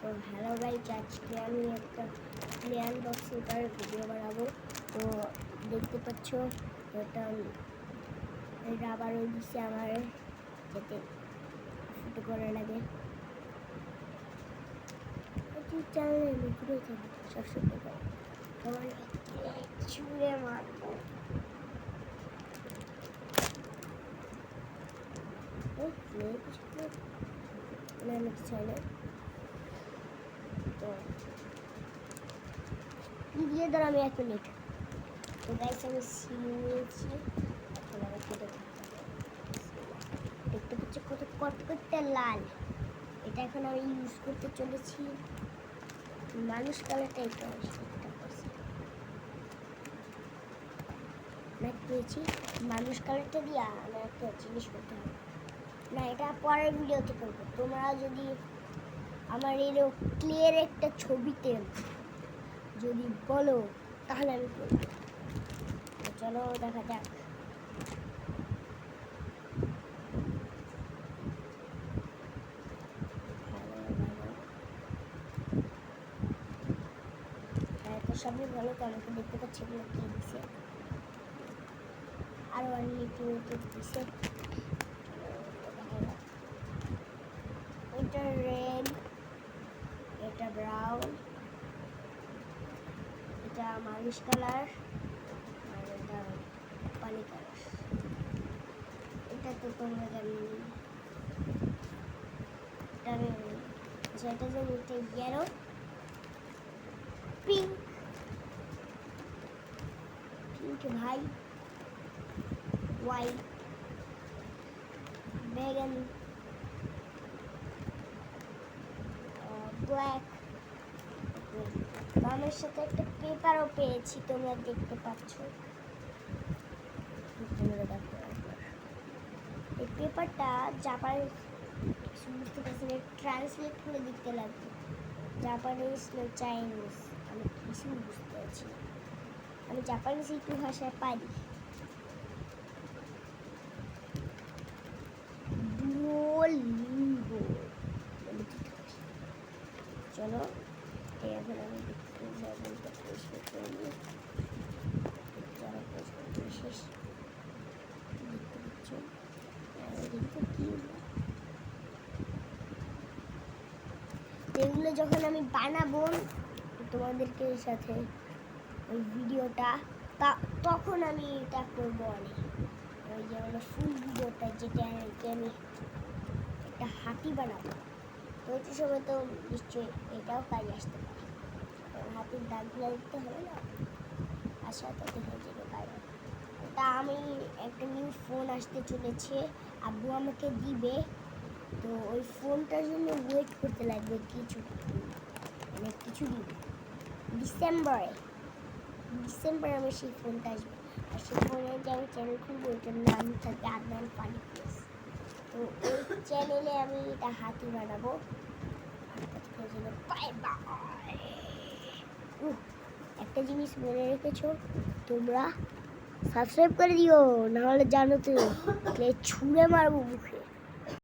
Hello guys, আজকে আমি একটা প্লে আনবক্সিং করার ভিডিও বানাবো। তো দেখতে পাচ্ছ এটা রাবার ওই দিচ্ছে আমার যাতে ফুটো করে লাগে। চ্যানেলে নতুন সাবস্ক্রাইব করো, সবাই ছুঁড়ে মারবো। তো দিয়ে ধর আমি 1 মিনিট। তো গাইস আমি সিম নিয়েছি, এখন আমি কেটে দেখতে পাচ্ছি কত কটকটে লাল। এটা এখন আমি ইউজ করতে চলেছি। মানুষ কালারটা এটা পেয়েছি, মানুষ কালারটা দিয়ে আমার একটা জিনিস করতে হবে না, এটা পরের ভিডিওতে করবো। তোমরা যদি আমার এরকম ক্লিয়ার একটা ছবিতে যদি বলো তাহলে আমি করবো। চলো দেখা যাক। তো সবই ভালো, তো আমাকে দেখতে পাচ্ছি এগুলো কি দিছে, আরো অনেক দিছে। এটা রেড, এটা ব্রাউন, এটা মানুষ কালার, আর এটা পানি কালার। এটা তো তোমরা জানি, এটা যে ইয়েলো, পিঙ্ক ভাই, হোয়াইট, বেগুন, ব্ল্যাক। আমার সাথে একটা পেপারও পেয়েছি, তোমরা দেখতে পাচ্ছ। এই পেপারটা জাপানিজ, বুঝতে পারছি না, ট্রান্সলেট করে দেখতে লাগবে। জাপানিজ না চাইনিজ আমি কিছুই বুঝতে পারছি না। আমি জাপানিজ একটু ভাষায় পারি। চলো এখন আমি শেষ এগুলো যখন আমি বানাবো তোমাদেরকে সাথে ওই ভিডিওটা, তখন আমি এটা করবো অনেক। ওই যে ফুল ভিডিওটা যেটা আমি একটা হাতি বানাবো, তো ওই সময় তো নিশ্চয়ই এটাও কাজে আসতে পারে। হাতির দাগগুলো দিতে হবে না, আশা তো দেখে যেতে পারবে। ওটা আমি একটা নিউ ফোন আসতে চলেছে, আব্বু আমাকে দিবে। তো ওই ফোনটার জন্য ওয়েট করতে লাগবে কিছু দিবে। ডিসেম্বরে আমার সেই ফোনটা আসবে। আর সেই ফোনে যে আমি চ্যানেল খুলবো, ওইটার নাম থাকবে আদনান ফানি প্লেস। তো ওই চ্যানেলে আমি এটা হাতি বানাবো। একটা জিনিস মনে রেখেছো, তোমরা সাবস্ক্রাইব করে দিও, নাহলে জানো তো ছুঁড়ে মারবো মুখে।